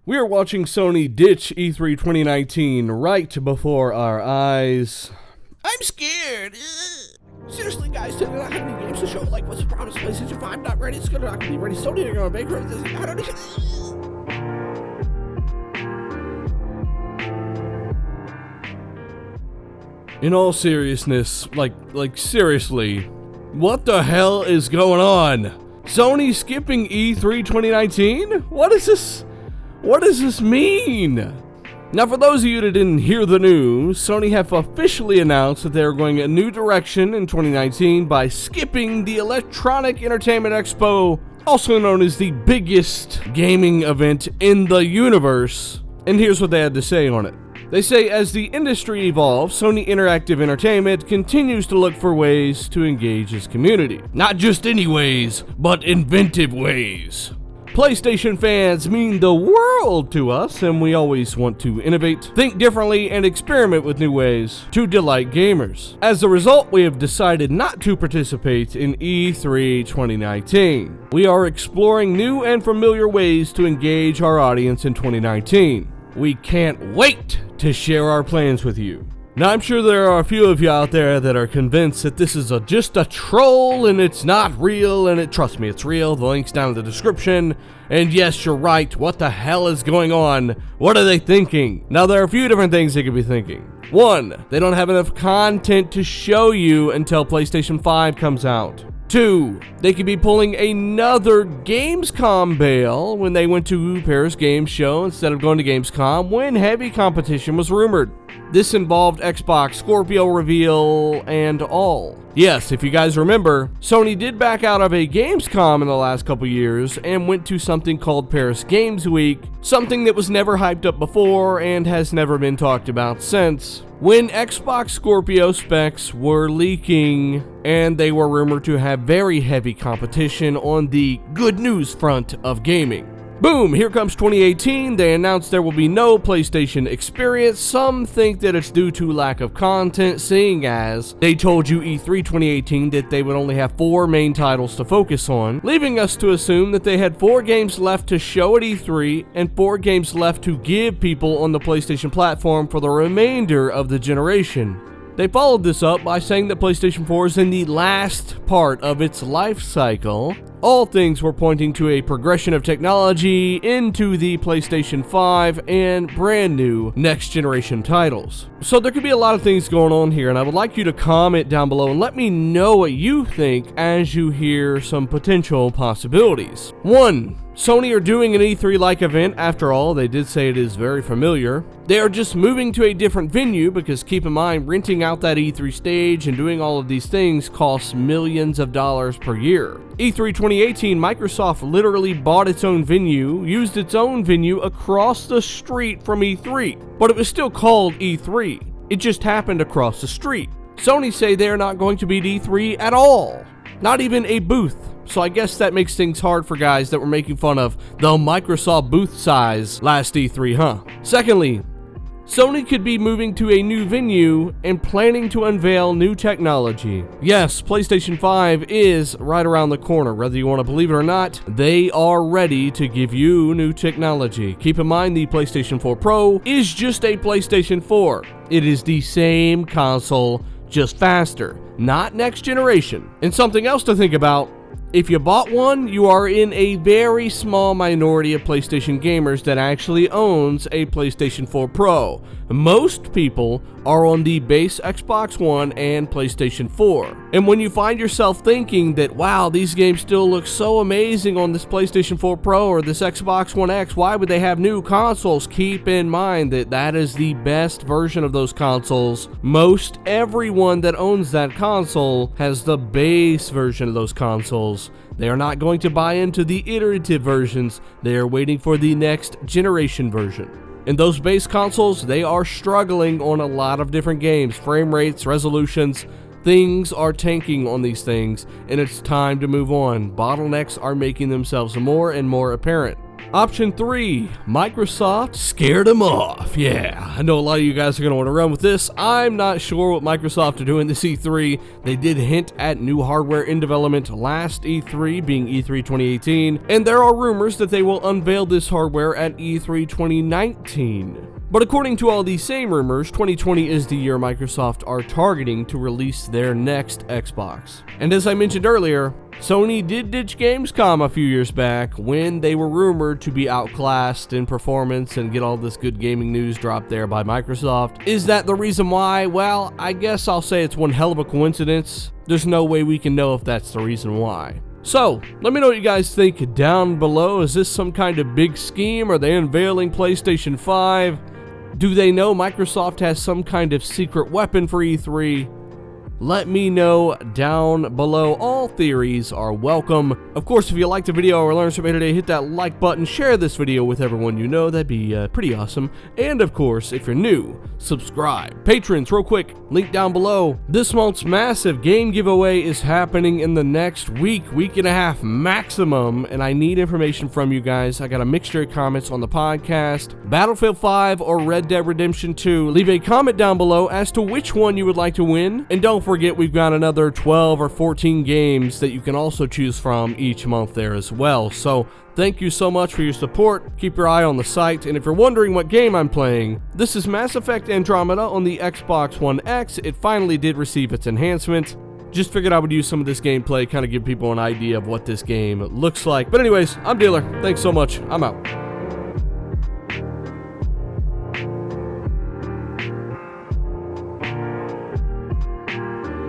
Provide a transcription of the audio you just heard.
We are watching Sony ditch E3 2019 right before our eyes. I'm scared. Ugh. Seriously, guys, they're not gonna be games to show. Like, what's the problem? PlayStation 5 not ready. It's not gonna be ready. Sony are gonna bankrupt this. I don't even. In all seriousness, like seriously, what the hell is going on? Sony skipping E3 2019? What is this? What does this mean? Now, for those of you that didn't hear the news, Sony have officially announced that they're going a new direction in 2019 by skipping the Electronic Entertainment Expo, also known as the biggest gaming event in the universe. And here's what they had to say on it. They say, as the industry evolves, Sony Interactive Entertainment continues to look for ways to engage its community. Not just any ways, but inventive ways. PlayStation fans mean the world to us, and we always want to innovate, think differently, and experiment with new ways to delight gamers. As a result, we have decided not to participate in E3 2019. We are exploring new and familiar ways to engage our audience in 2019. We can't wait to share our plans with you. Now, I'm sure there are a few of you out there that are convinced that this is just a troll and it's not real, and trust me, it's real. The link's down in the description. And yes, you're right. What the hell is going on? What are they thinking? Now, there are a few different things they could be thinking. One, they don't have enough content to show you until PlayStation 5 comes out. Two, they could be pulling another Gamescom bail when they went to Paris Games Show instead of going to Gamescom when heavy competition was rumored. This involved Xbox Scorpio reveal and all. Yes, if you guys remember, Sony did back out of a Gamescom in the last couple years and went to something called Paris Games Week, something that was never hyped up before and has never been talked about since, when Xbox Scorpio specs were leaking and they were rumored to have very heavy competition on the good news front of gaming. Boom, here comes 2018, they announced there will be no PlayStation Experience. Some think that it's due to lack of content, seeing as they told you E3 2018 that they would only have 4 main titles to focus on, leaving us to assume that they had 4 games left to show at E3 and 4 games left to give people on the PlayStation platform for the remainder of the generation. They followed this up by saying that PlayStation 4 is in the last part of its life cycle. All things were pointing to a progression of technology into the PlayStation 5 and brand new next generation titles. So there could be a lot of things going on here, and I would like you to comment down below and let me know what you think as you hear some potential possibilities. 1. Sony are doing an E3-like event. After all, they did say it is very familiar. They are just moving to a different venue because, keep in mind, renting out that E3 stage and doing all of these things costs millions of dollars per year. E3 2018, Microsoft literally bought its own venue, used its own venue across the street from E3, but it was still called E3. It just happened across the street. Sony say they're not going to be at E3 at all, not even a booth. So I guess that makes things hard for guys that were making fun of the Microsoft booth size last E3, huh? Secondly, Sony could be moving to a new venue and planning to unveil new technology. Yes, PlayStation 5 is right around the corner. Whether you want to believe it or not, they are ready to give you new technology. Keep in mind, the PlayStation 4 Pro is just a PlayStation 4. It is the same console, just faster, not next generation. And something else to think about, if you bought one, you are in a very small minority of PlayStation gamers that actually owns a PlayStation 4 Pro. Most people are on the base Xbox One and PlayStation 4. And when you find yourself thinking that, wow, these games still look so amazing on this PlayStation 4 Pro or this Xbox One X, why would they have new consoles? Keep in mind that that is the best version of those consoles. Most everyone that owns that console has the base version of those consoles. They are not going to buy into the iterative versions. They are waiting for the next generation version. In those base consoles, they are struggling on a lot of different games. Frame rates, resolutions, things are tanking on these things, and it's time to move on. Bottlenecks are making themselves more and more apparent. Option 3, Microsoft scared them off. Yeah, I know a lot of you guys are going to want to run with this. I'm not sure what Microsoft are doing this E3. They did hint at new hardware in development last E3, being E3 2018, and there are rumors that they will unveil this hardware at E3 2019. But according to all these same rumors, 2020 is the year Microsoft are targeting to release their next Xbox. And as I mentioned earlier, Sony did ditch Gamescom a few years back when they were rumored to be outclassed in performance and get all this good gaming news dropped there by Microsoft. Is that the reason why? Well, I guess I'll say it's one hell of a coincidence. There's no way we can know if that's the reason why. So, let me know what you guys think down below. Is this some kind of big scheme? Are they unveiling PlayStation 5? Do they know Microsoft has some kind of secret weapon for E3? Let me know down below. All theories are welcome. Of course, if you liked the video or learned something today, hit that like button, share this video with everyone you know. That'd be pretty awesome. And of course, if you're new, subscribe. Patrons, real quick, link down below. This month's massive game giveaway is happening in the next week and a half maximum, and I need information from you guys. I got a mixture of comments on the podcast, Battlefield 5 or Red Dead Redemption 2. Leave a comment down below as to which one you would like to win, and don't forget we've got another 12 or 14 games that you can also choose from each month there as well. So thank you so much for your support. Keep your eye on the site, and if you're wondering what game I'm playing, this is Mass Effect Andromeda on the Xbox One X. It finally did receive its enhancement. Just figured I would use some of this gameplay, kind of give people an idea of what this game looks like. But anyways, I'm Dealer. Thanks so much. I'm out.